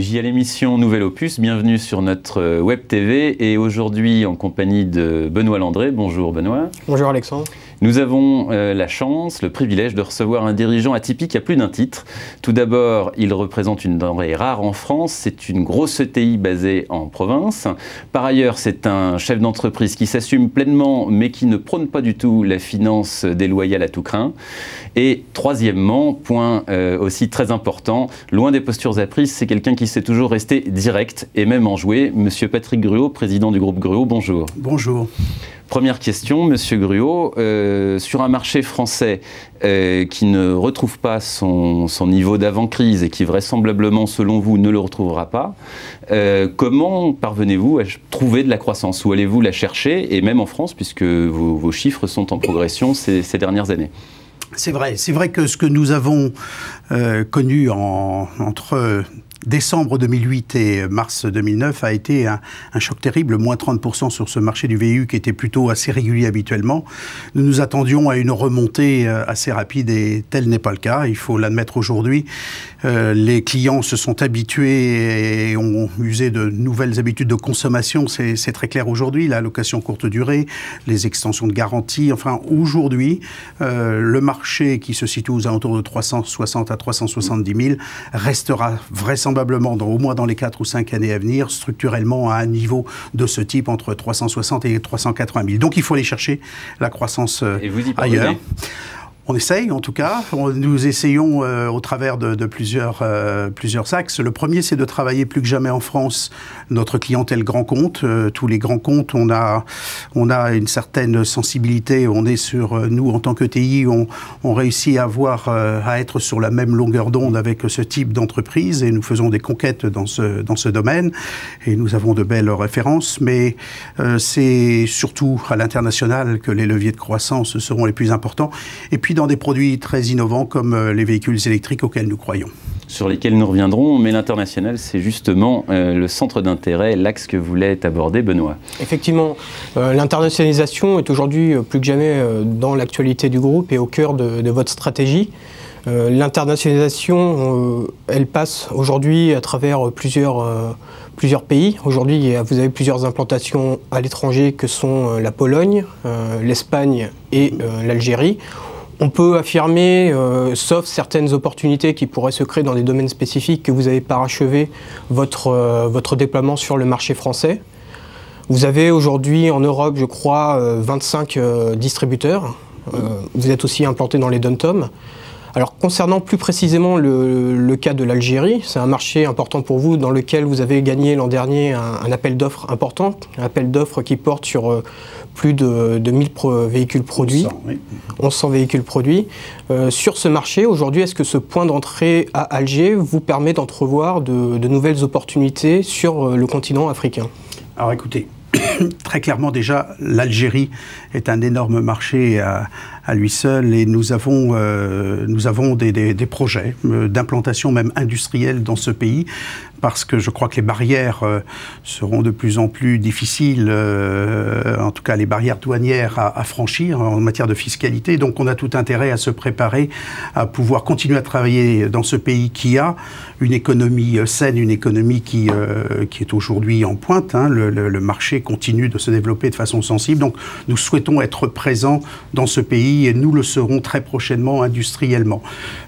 JL l'émission Nouvel Opus, bienvenue sur notre Web TV et aujourd'hui en compagnie de Benoît Landré. Bonjour Benoît. Bonjour Alexandre. Nous avons la chance, le privilège de recevoir un dirigeant atypique à plus d'un titre. Tout d'abord, il représente une denrée rare en France, c'est une grosse ETI basée en province. Par ailleurs, c'est un chef d'entreprise qui s'assume pleinement mais qui ne prône pas du tout la finance déloyale à tout crin. Et troisièmement, point aussi très important, loin des postures apprises, c'est quelqu'un qui sait toujours rester direct et même enjoué. Monsieur Patrick Gruau, président du groupe Gruau, bonjour. Bonjour. Première question, Monsieur Gruau, sur un marché français qui ne retrouve pas son niveau d'avant-crise et qui vraisemblablement, selon vous, ne le retrouvera pas, comment parvenez-vous à trouver de la croissance? Où allez-vous la chercher? Et même en France, puisque vos chiffres sont en progression ces dernières années. C'est vrai que ce que nous avons connu entre décembre 2008 et mars 2009 a été un choc terrible, moins 30% sur ce marché du VIU qui était plutôt assez régulier habituellement. Nous nous attendions à une remontée assez rapide et tel n'est pas le cas, il faut l'admettre aujourd'hui. Les clients se sont habitués et ont usé de nouvelles habitudes de consommation, c'est très clair aujourd'hui, la location courte durée, les extensions de garantie, enfin aujourd'hui, le marché qui se situe aux alentours de 360 à 370 000 restera vraisemblablement au moins dans les 4 ou 5 années à venir, structurellement à un niveau de ce type entre 360 et 380 000. Donc il faut aller chercher la croissance ailleurs. On essaye, en tout cas. Nous essayons au travers de plusieurs axes. Le premier, c'est de travailler plus que jamais en France notre clientèle grand compte. Tous les grands comptes, on a une certaine sensibilité. On est sur, nous, en tant qu'ETI, on réussit à être sur la même longueur d'onde avec ce type d'entreprise et nous faisons des conquêtes dans ce domaine et nous avons de belles références. Mais c'est surtout à l'international que les leviers de croissance seront les plus importants. Et puis, dans des produits très innovants comme les véhicules électriques auxquels nous croyons. Sur lesquels nous reviendrons, mais l'international, c'est justement le centre d'intérêt, l'axe que voulait aborder Benoît. Effectivement, l'internationalisation est aujourd'hui plus que jamais dans l'actualité du groupe et au cœur de votre stratégie. L'internationalisation, elle passe aujourd'hui à travers plusieurs pays. Aujourd'hui, vous avez plusieurs implantations à l'étranger que sont la Pologne, l'Espagne et l'Algérie. On peut affirmer, sauf certaines opportunités qui pourraient se créer dans des domaines spécifiques, que vous avez parachevé votre déploiement sur le marché français. Vous avez aujourd'hui en Europe, je crois, 25 distributeurs. Vous êtes aussi implanté dans les DOM-TOM. Alors concernant plus précisément le cas de l'Algérie, c'est un marché important pour vous dans lequel vous avez gagné l'an dernier un appel d'offres important, un appel d'offres qui porte sur plus de 1000 véhicules produits, 1100 véhicules produits. Sur ce marché, aujourd'hui, est-ce que ce point d'entrée à Alger vous permet d'entrevoir de nouvelles opportunités sur le continent africain? Alors écoutez, très clairement déjà, l'Algérie est un énorme marché à lui seul et nous avons des projets d'implantation même industrielle dans ce pays parce que je crois que les barrières seront de plus en plus difficiles, en tout cas les barrières douanières à franchir en matière de fiscalité. Donc on a tout intérêt à se préparer à pouvoir continuer à travailler dans ce pays qui a une économie saine, une économie qui est aujourd'hui en pointe. Hein. Le marché continue de se développer de façon sensible. Donc nous souhaitons être présents dans ce pays et nous le serons très prochainement industriellement.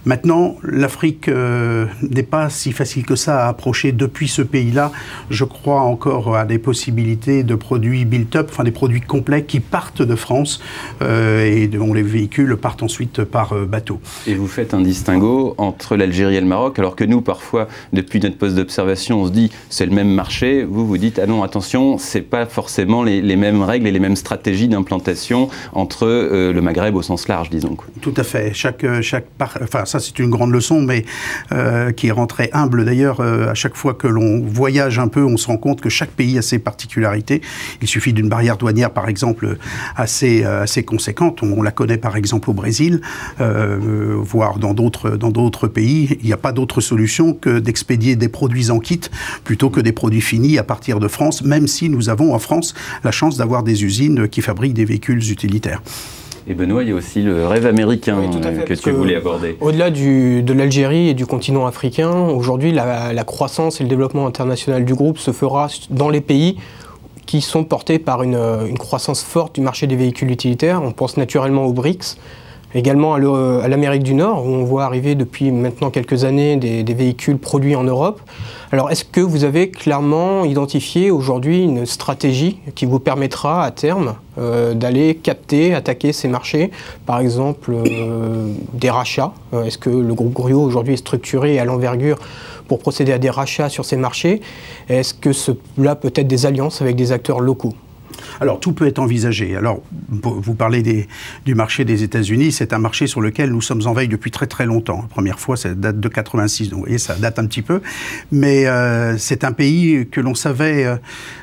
Maintenant, l'Afrique n'est pas si facile que ça à approcher depuis ce pays-là. Je crois encore à des possibilités de produits built-up, enfin des produits complets qui partent de France et dont les véhicules partent ensuite par bateau. Et vous faites un distinguo entre l'Algérie et le Maroc, alors que nous, parfois, depuis notre poste d'observation, on se dit c'est le même marché. Vous dites ah non, attention, c'est pas forcément les mêmes règles et les mêmes stratégies d'implantation entre le Maghreb au sens large, disons. Tout à fait. Enfin, ça c'est une grande leçon, mais qui est rentrée humble d'ailleurs. À chaque fois que l'on voyage un peu, on se rend compte que chaque pays a ses particularités. Il suffit d'une barrière douanière, par exemple, assez conséquente. On la connaît par exemple au Brésil, voire dans d'autres pays. Il n'y a pas d'autre solution que d'expédier des produits en kit plutôt que des produits finis à partir de France, même si nous avons en France la chance d'avoir des usines qui fabriquent des véhicules utilitaires. Et Benoît, il y a aussi le rêve américain que tu voulais aborder. Au-delà de l'Algérie et du continent africain, aujourd'hui, la croissance et le développement international du groupe se fera dans les pays qui sont portés par une croissance forte du marché des véhicules utilitaires. On pense naturellement aux BRICS, également à l'Amérique du Nord, où on voit arriver depuis maintenant quelques années des véhicules produits en Europe. Alors, est-ce que vous avez clairement identifié aujourd'hui une stratégie qui vous permettra à terme d'aller capter, attaquer ces marchés, par exemple des rachats? Est-ce que le groupe Gruo aujourd'hui est structuré et à l'envergure pour procéder à des rachats sur ces marchés? Est-ce que cela peut être des alliances avec des acteurs locaux? Alors, tout peut être envisagé. Alors, vous parlez du marché des États-Unis. C'est un marché sur lequel nous sommes en veille depuis très très longtemps. La première fois, ça date de 86. Donc, vous voyez, ça date un petit peu. Mais c'est un pays que l'on savait...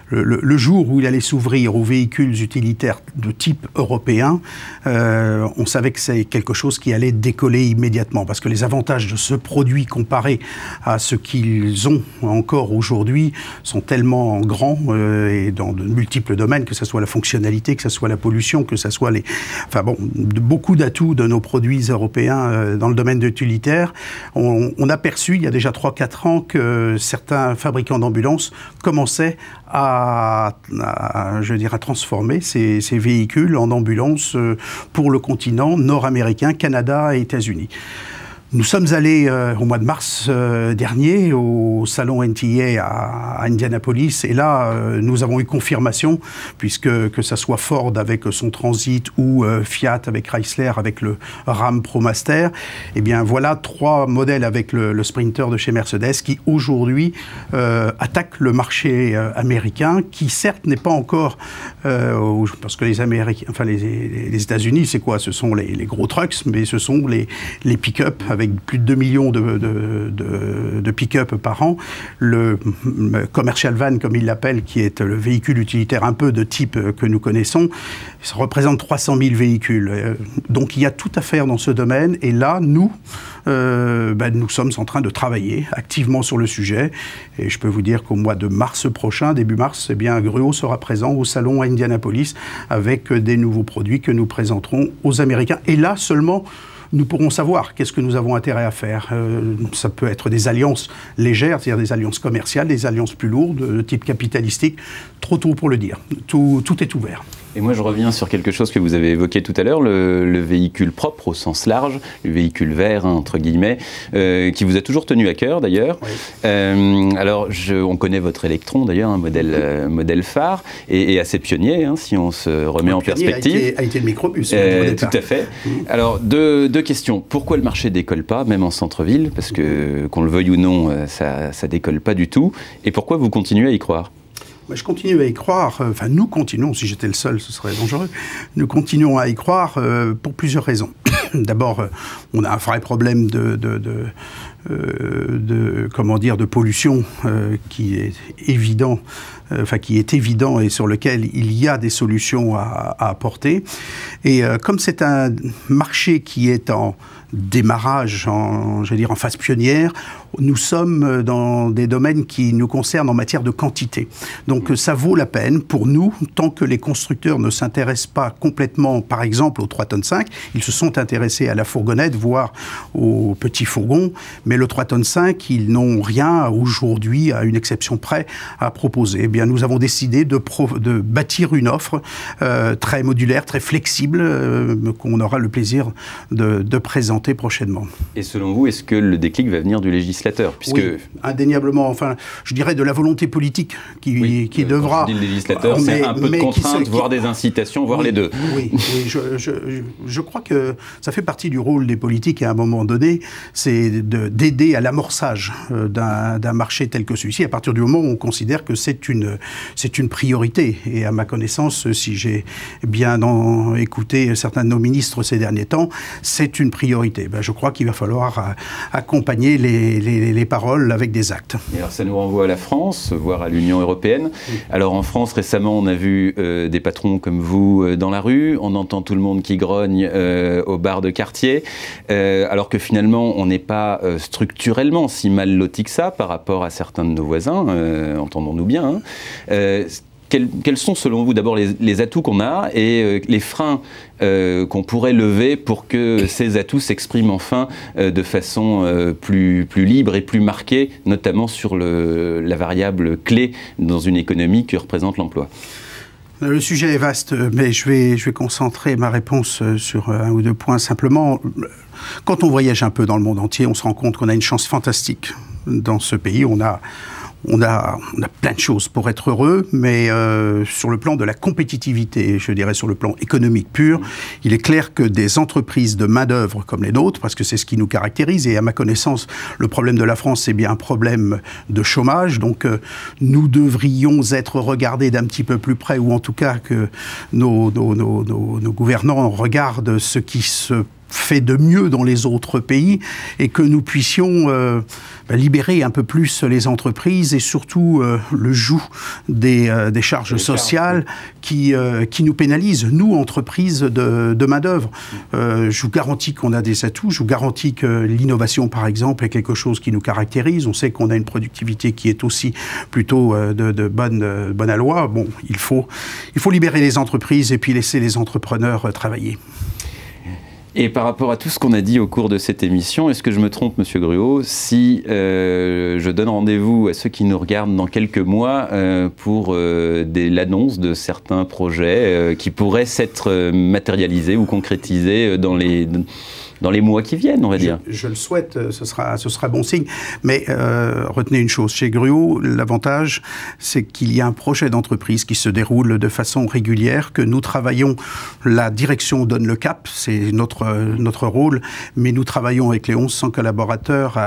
Le jour où il allait s'ouvrir aux véhicules utilitaires de type européen, on savait que c'est quelque chose qui allait décoller immédiatement, parce que les avantages de ce produit comparé à ce qu'ils ont encore aujourd'hui sont tellement grands et dans de multiples domaines, que ce soit la fonctionnalité, que ce soit la pollution, que ce soit beaucoup d'atouts de nos produits européens dans le domaine de l'utilitaire. On a perçu il y a déjà 3-4 ans que certains fabricants d'ambulances commençaient à transformer ces véhicules en ambulances pour le continent nord-américain, Canada et États-Unis. Nous sommes allés au mois de mars dernier au salon NTA à Indianapolis, et là nous avons eu confirmation, puisque que ça soit Ford avec son Transit ou Fiat avec Chrysler avec le Ram ProMaster, eh bien voilà 3 modèles avec le Sprinter de chez Mercedes qui aujourd'hui attaquent le marché américain, qui certes n'est pas encore parce que les Américains, enfin les États-Unis, c'est quoi? Ce sont les gros trucks, mais ce sont les pick-up avec plus de 2 millions de pick-up par an. Le commercial van, comme il l'appelle, qui est le véhicule utilitaire un peu de type que nous connaissons, ça représente 300 000 véhicules. Donc il y a tout à faire dans ce domaine. Et là, nous sommes en train de travailler activement sur le sujet. Et je peux vous dire qu'au mois de mars prochain, début mars, eh bien, Gruo sera présent au salon à Indianapolis avec des nouveaux produits que nous présenterons aux Américains. Et là seulement, nous pourrons savoir qu'est-ce que nous avons intérêt à faire. Ça peut être des alliances légères, c'est-à-dire des alliances commerciales, des alliances plus lourdes, de type capitalistique. Trop tôt pour le dire. Tout est ouvert. Et moi, je reviens sur quelque chose que vous avez évoqué tout à l'heure, le véhicule propre au sens large, le véhicule vert, hein, entre guillemets, qui vous a toujours tenu à cœur, d'ailleurs. Oui. Alors, on connaît votre Electron, d'ailleurs, un modèle phare, et assez pionnier, hein, si on se remet en perspective. A été le microbus. Tout à fait. Alors, deux questions. Pourquoi le marché décolle pas, même en centre-ville? Parce que, qu'on le veuille ou non, ça décolle pas du tout. Et pourquoi vous continuez à y croire? Je continue à y croire, enfin nous continuons, si j'étais le seul ce serait dangereux, nous continuons à y croire pour plusieurs raisons. D'abord, on a un vrai problème de pollution qui est évident, et sur lequel il y a des solutions à apporter. Et comme c'est un marché qui est en démarrage, en phase pionnière, nous sommes dans des domaines qui nous concernent en matière de quantité. Donc ça vaut la peine pour nous, tant que les constructeurs ne s'intéressent pas complètement, par exemple, aux 3,5 tonnes, ils se sont intéressés à la fourgonnette, voire aux petits fourgons, mais le 3,5 tonnes, ils n'ont rien aujourd'hui, à une exception près, à proposer. Eh bien, nous avons décidé de bâtir une offre très modulaire, très flexible, qu'on aura le plaisir de présenter prochainement. Et selon vous, est-ce que le déclic va venir du législateur? Oui, indéniablement. Enfin, je dirais de la volonté politique qui devra... Quand je dis le législateur, c'est un peu de contrainte, voire des incitations, voire les deux. Oui, je crois que ça fait partie du rôle des politiques à un moment donné, c'est d'aider à l'amorçage d'un marché tel que celui-ci, à partir du moment où on considère que c'est une priorité. Et à ma connaissance, si j'ai bien écouté certains de nos ministres ces derniers temps, c'est une priorité. Je crois qu'il va falloir accompagner les paroles avec des actes. Et alors ça nous renvoie à la France, voire à l'Union européenne. Oui. Alors en France, récemment, on a vu des patrons comme vous dans la rue, on entend tout le monde qui grogne au bar de quartier, alors que finalement, on n'est pas structurellement si mal loti que ça par rapport à certains de nos voisins, entendons-nous bien. Hein. quels sont selon vous d'abord les atouts qu'on a et les freins qu'on pourrait lever pour que ces atouts s'expriment enfin de façon plus libre et plus marquée, notamment sur la variable clé dans une économie que représente l'emploi? Le sujet est vaste, mais je vais concentrer ma réponse sur un ou deux points simplement. Quand on voyage un peu dans le monde entier, on se rend compte qu'on a une chance fantastique dans ce pays. On a plein de choses pour être heureux, mais sur le plan de la compétitivité, je dirais sur le plan économique pur, il est clair que des entreprises de main-d'œuvre comme les nôtres, parce que c'est ce qui nous caractérise, et à ma connaissance, le problème de la France, c'est bien un problème de chômage, donc nous devrions être regardés d'un petit peu plus près, ou en tout cas que nos gouvernants regardent ce qui se fait de mieux dans les autres pays et que nous puissions libérer un peu plus les entreprises et surtout le joug des charges sociales qui nous pénalisent, nous, entreprises de main-d'œuvre. Je vous garantis qu'on a des atouts, je vous garantis que l'innovation, par exemple, est quelque chose qui nous caractérise. On sait qu'on a une productivité qui est aussi plutôt de bonne aloi. Bon, il faut libérer les entreprises et puis laisser les entrepreneurs travailler. Et par rapport à tout ce qu'on a dit au cours de cette émission, est-ce que je me trompe, Monsieur Gruau, si je donne rendez-vous à ceux qui nous regardent dans quelques mois pour l'annonce de certains projets qui pourraient s'être matérialisés ou concrétisés dans les mois qui viennent, on va dire? Je le souhaite, ce sera bon signe. Mais retenez une chose, chez Gruau, l'avantage, c'est qu'il y a un projet d'entreprise qui se déroule de façon régulière, que nous travaillons, la direction donne le cap, c'est notre rôle, mais nous travaillons avec les 1100 collaborateurs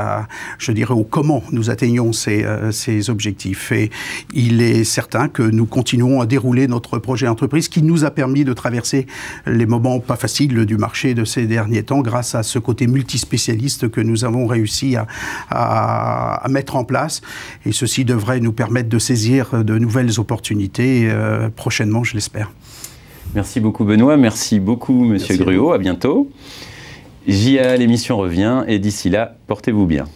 je dirais, au comment nous atteignons ces objectifs. Et il est certain que nous continuons à dérouler notre projet d'entreprise qui nous a permis de traverser les moments pas faciles du marché de ces derniers temps, grâce à ce côté multispécialiste que nous avons réussi à mettre en place. Et ceci devrait nous permettre de saisir de nouvelles opportunités prochainement, je l'espère. Merci beaucoup Benoît, merci beaucoup Monsieur Gruau, à bientôt. JA, l'émission revient et d'ici là, portez-vous bien.